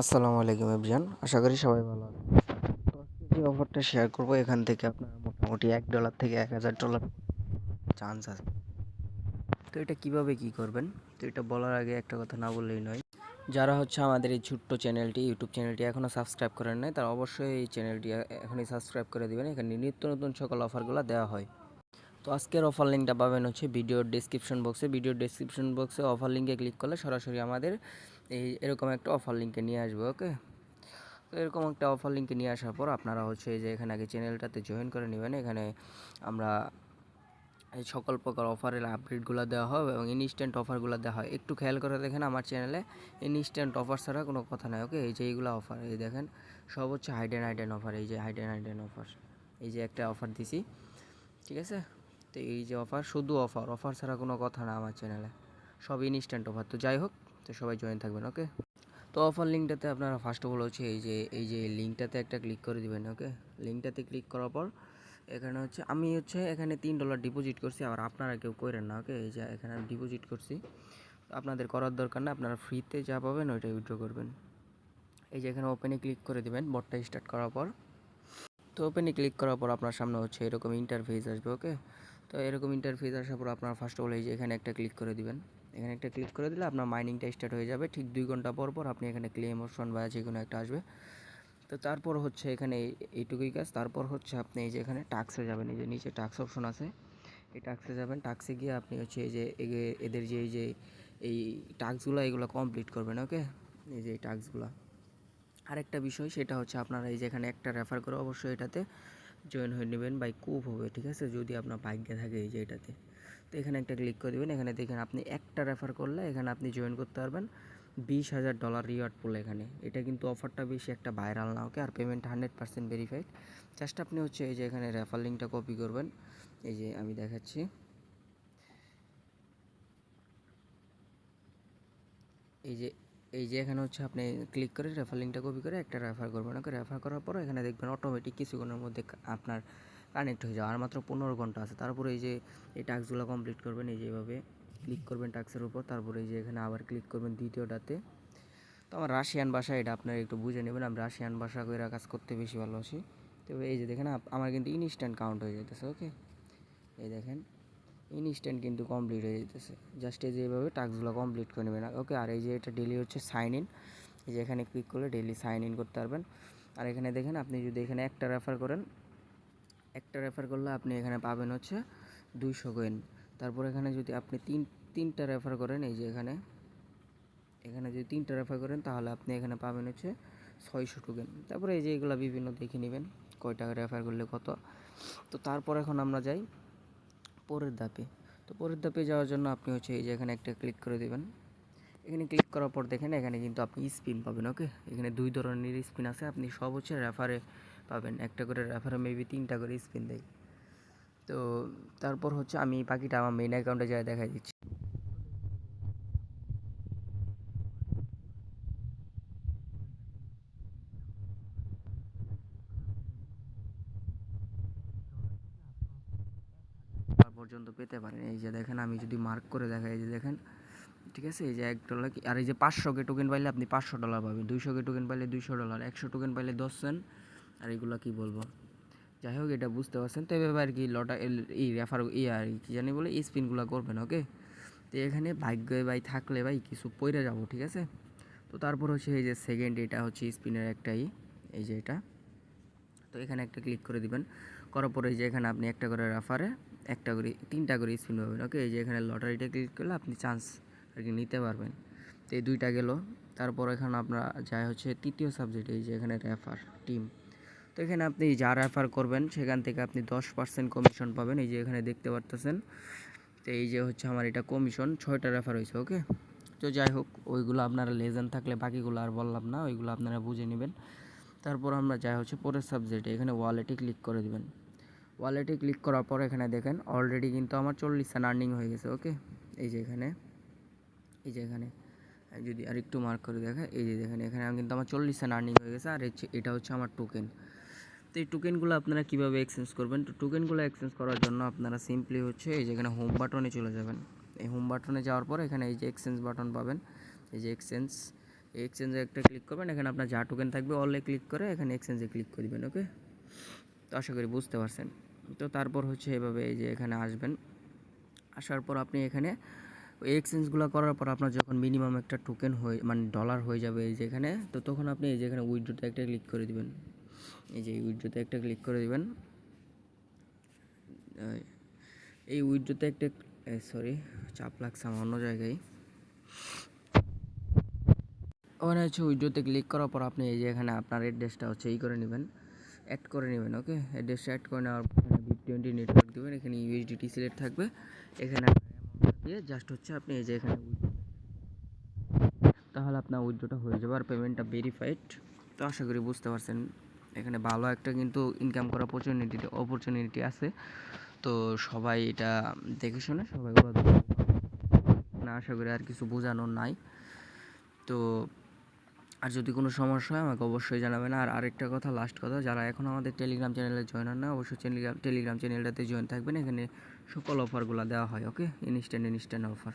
আসসালামু আলাইকুম এভরিওয়ান, আশা করি সবাই ভালো আছেন। তো আজকে যে অফারটা শেয়ার করব এখান থেকে আপনারা মোটামুটি $1 থেকে $1000 চান্স আছে। তো এটা কিভাবে কি করবেন, তো এটা বলার আগে একটা কথা না বললেই নয়। যারা হচ্ছে আমাদের এই ছোট্ট চ্যানেলটি ইউটিউব চ্যানেলটি এখনও সাবস্ক্রাইব করেন নাই, তারা অবশ্যই এই চ্যানেলটি এখনই সাবস্ক্রাইব করে দিবেন। এখানে নিত্য নতুন সকল অফারগুলো দেওয়া হয়। তো আজকের অফার লিঙ্কটা পাবেন হচ্ছে ভিডিওর ডেসক্রিপশন বক্সে অফার লিঙ্কে ক্লিক করলে সরাসরি আমাদের এই এরকম একটা অফার লিঙ্কে নিয়ে আসবে। ওকে, তো এরকম একটা অফার লিঙ্কে নিয়ে আসার পর আপনারা হচ্ছে এই যে এখানে আগে চ্যানেলটাতে জয়েন করে নেবেন। এখানে আমরা এই সকল প্রকার অফারের আপডেটগুলো দেওয়া হয় এবং ইনস্ট্যান্ট অফারগুলো দেওয়া হয়। একটু খেয়াল করে দেখেন আমার চ্যানেলে ইনস্ট্যান্ট অফার ছাড়া কোনো কথা নাই। ওকে, এই যে এইগুলো অফার, এই দেখেন সব হচ্ছে হাইডেন অফার। এই যে হাইডেন অফার, এই যে একটা অফার দিছি, ঠিক আছে। তো এই যে অফার, শুধু অফার ছাড়া কোনো কথা না আমার চ্যানেলে, সব ইনস্ট্যান্ট অফার। তো যাই হোক, তো সবাই জয়েন থাকবেন। ওকে, তো অফার লিঙ্কটাতে আপনারা ফার্স্ট অফ অল হচ্ছে এই যে লিঙ্কটাতে একটা ক্লিক করে দিবেন। ওকে, লিঙ্কটাতে ক্লিক করার পর এখানে হচ্ছে আমি হচ্ছে এখানে $3 ডিপোজিট করছি, আবার আপনারা কেউ করেন না। ওকে, এই যে এখানে আমি ডিপোজিট করছি, আপনাদের করার দরকার না, আপনারা ফ্রিতে যা পাবেন ওইটাই উইথড্র করবেন। এই যে এখানে ওপেনে ক্লিক করে দিবেন বটটা স্টার্ট করার পর। তো ওপেনে ক্লিক করার পর আপনার সামনে হচ্ছে এরকম ইন্টারফেস আসবে। ওকে, তো এরকম ইন্টারফেস আসার পর আপনারা ফার্স্ট অফ অল এই যে এখানে একটা ক্লিক করে দিবেন। এখানে একটা ক্লিক করে দিলে আপনার মাইনিংটা স্টার্ট হয়ে যাবে। ঠিক 2 ঘন্টা পর পর আপনি এখানে ক্লেম অপশন বা যে কোনো একটা আসবে। তো তারপর হচ্ছে এখানে এইটুকুই কাজ। তারপর হচ্ছে আপনি এই যে এখানে টাস্কে যাবেন, এই যে নিচে টাস্ক অপশন আছে, এই টাস্কে যাবেন। টাস্কে গিয়ে আপনি হচ্ছে এই যে এদের যে এই টাস্কগুলো এগুলো কমপ্লিট করবেন। ওকে, এই যে এই টাস্কগুলো। আরেকটা বিষয় সেটা হচ্ছে আপনারা এই যে এখানে একটা রেফার করে অবশ্যই এটাতে জয়েন হয়ে নেবেন, বাই কুপ হবে, ঠিক আছে, যদি আপনার ভাগ্যে থাকে এই যে এটাতে। তো এখানে একটা ক্লিক করে দেবেন। এখানে দেখেন আপনি একটা রেফার করলে এখানে আপনি জয়েন করতে পারবেন $20,000 রিওয়ার্ড পড়লে এখানে। এটা কিন্তু অফারটা বেশি একটা ভাইরাল না। ওকে, আর পেমেন্ট 100% ভেরিফাইড। জাস্ট আপনি হচ্ছে এই যে এখানে রেফার লিঙ্কটা কপি করবেন। এই যে আমি দেখাচ্ছি, এই যে এখানে হচ্ছে আপনি ক্লিক করে রেফার লিঙ্কটা কপি করে একটা রেফার করবেন। ওকে, রেফার করার পর এখানে দেখবেন অটোমেটিক কিছুক্ষণের মধ্যে আপনার কানেক্ট হয়ে যাবে। আর মাত্র 15 ঘন্টা আছে। তারপরে এই যে এই টাস্কগুলো কমপ্লিট করবেন। এই যে এইভাবে ক্লিক করবেন টাস্কের উপর, তারপরে এই যে এখানে আবার ক্লিক করবেন দ্বিতীয়টাতে। তো আমার রাশিয়ান ভাষা, এটা আপনারা একটু বুঝে নেবেন, আমি রাশিয়ান ভাষা কইরা কাজ করতে বেশি ভালোবাসি। তো এই যে দেখেন আমার কিন্তু ইনস্ট্যান্ট কাউন্ট হয়ে যেতেছে। ওকে, এই দেখেন ইনস্ট্যান্ট কিন্তু কমপ্লিট হয়ে যেতেছে। জাস্ট এই যে এইভাবে টাস্কগুলো কমপ্লিট করে নেবেন। ওকে, আর এই যে এটা ডেলি হচ্ছে সাইন ইন, এই যে এখানে ক্লিক করলে ডেলি সাইন ইন করতে পারবেন। আর এখানে দেখেন আপনি যদি এখানে একটা রেফার করেন, একটা রেফার করলে আপনি এখানে পাবেন হচ্ছে 200 কয়েন। তারপর এখানে যদি আপনি তিনটা রেফার করেন, এই যে এখানে যদি 3টা রেফার করেন তাহলে আপনি এখানে পাবেন হচ্ছে 600 টোকেন। তারপরে এই যে এগুলো বিভিন্ন দেখে নেবেন কয় টাকা রেফার করলে কত। তো তারপর এখন আমরা যাই পরের ধাপে। তো পরের ধাপে যাওয়ার জন্য আপনি হচ্ছে এই যে এখানে একটা ক্লিক করে দেবেন। এখানে ক্লিক করার পর দেখেন এখানে কিন্তু আপনি স্পিন পাবেন। ওকে, এখানে 2 ধরনের স্পিন আছে, আপনি সব হচ্ছে রেফারে পাবেন। একটা করে রেফারে মেবি 3টা করে স্পিন দেয়। তো তারপর হচ্ছে আমি বাকিটা আমার মেইন অ্যাকাউন্টে যাই দেখাই দিচ্ছি। পর্যন্ত পেতে পারেন। এই যে দেখেন আমি যদি মার্ক করে দেখাই, এই যে দেখেন, ঠিক আছে, এই যে $1 কি, আর এই যে 500 কে টোকেন পাইলে আপনি $500 পাবেন, 200 কে টোকেন পাইলে $200, 100 টোকেন পাইলে 10 সেন্ট। আর এগুলো কি বলবো, যাই হোক এটা বুঝতে পারছেন। তো এভাবে আর কি এই রেফার আর কি জানি বলে এই স্পিনগুলো করবেন। ওকে, তো এখানে ভাগ্যে ভাই থাকলে ভাই কিছু পইরা যাবো, ঠিক আছে। তো তারপর হচ্ছে এই যে সেকেন্ড, এটা হচ্ছে স্পিনের একটাই, এই যে এটা। তো এখানে একটা ক্লিক করে দিবেন। করার পরে এই যে এখানে আপনি একটা করে রেফারে একটা করে 3টা করে স্পিন পাবেন। ওকে, এই যে এখানে লটারিটা ক্লিক করলে আপনি চান্স আর কি নিতে পারবেন। তো এই 2টা গেল। তারপর এখানে আমরা যাই হচ্ছে তৃতীয় সাবজেক্ট, এই যে এখানে রেফার টিম। তো এখানে আপনি যা রেফার করবেন সেখান থেকে আপনি 10% কমিশন পাবেন। এই যে এখানে দেখতে পারতেছেন। তো এই যে হচ্ছে আমার এটা কমিশন 6টা রেফার হয়েছে। ওকে, তো যাই হোক ওইগুলো আপনারা লেজেন্ড থাকলে বাকিগুলো আর বললাম না, ওইগুলো আপনারা বুঝে নেবেন। তারপর আমরা যাই হচ্ছে পরের সাবজেক্টে, এখানে ওয়ালেটে ক্লিক করে দেবেন। ওয়ালেটে ক্লিক করার পর এখানে দেখেন অলরেডি কিন্তু আমার 40 সেন্ট আর্নিং হয়ে গেছে। ওকে, এই যে এখানে যদি আরেকটু মার্ক করে দেখেন, এই যে দেখেন এখানে কিন্তু আমার 40 সেন্ট আর্নিং হয়ে গেছে। আর এটা হচ্ছে আমার টোকেন। তো এই টোকেনগুলো আপনারা কীভাবে এক্সচেঞ্জ করবেন, তো টোকেনগুলো এক্সচেঞ্জ করার জন্য আপনারা সিম্পলি হচ্ছে এই যে এখানে হোম বাটনে চলে যাবেন। এই হোম বাটনে যাওয়ার পর এখানে এই যে এক্সচেঞ্জ বাটন পাবেন, এই যে এক্সচেঞ্জ, এক্সচেঞ্জে একটা ক্লিক করবেন, এখানে আপনার যা টোকেন থাকবে অলে ক্লিক করে এখানে এক্সচেঞ্জে ক্লিক করে দিবেন। ওকে, তো আশা করি বুঝতে পারছেন। তো তারপর হচ্ছে এভাবে এই যে এখানে আসবেন, আসার পর আপনি এখানে এই এক্সচেঞ্জগুলো করার পর আপনার যখন মিনিমাম একটা টোকেন হয়ে মানে ডলার হয়ে যাবে এই যেখানে, তো তখন আপনি এই যেখানে উইথড্রোতে একটা ক্লিক করে দিবেন। এই যে উইথড্রোতে একটা ক্লিক করে দিবেন। এই উইথড্রোতে একটা সরি চাপ লাগছে আমার অন্য জায়গায়। ওখানে হচ্ছে উইথড্রোতে ক্লিক করার পর আপনি এই যে এখানে আপনার অ্যাড্রেসটা হচ্ছে এই করে নেবেন, অ্যাড করে নেবেন। ওকে, অ্যাড্রেসটা অ্যাড করে নেওয়ার পর এখানে VIP20 নেটওয়ার্ক দেবেন, এখানে USDT সিলেক্ট থাকবে, এখানে দিয়ে জাস্ট হচ্ছে আপনি এই যে এখানে তাহলে আপনার উইথড্রোটা হয়ে যাবে আর পেমেন্টটা ভেরিফাইড। তো আশা করি বুঝতে পারছেন, এখানে ভালো একটা কিন্তু ইনকাম করার অপরচুনিটি আছে। তো সবাই এটা দেখে শুনে সবাই না, আশা করি আর কিছু বোঝানোর নাই। তো আর যদি কোনো সমস্যা হয় আমাকে অবশ্যই জানাবেন। আর আরেকটা কথা, লাস্ট কথা, যারা এখন আমাদের টেলিগ্রাম চ্যানেলে জয়েন হন না, অবশ্যই টেলিগ্রাম চ্যানেলটাতে জয়েন থাকবেন, এখানে সকল অফারগুলো দেওয়া হয়। ওকে, ইনস্ট্যান্ট অফার।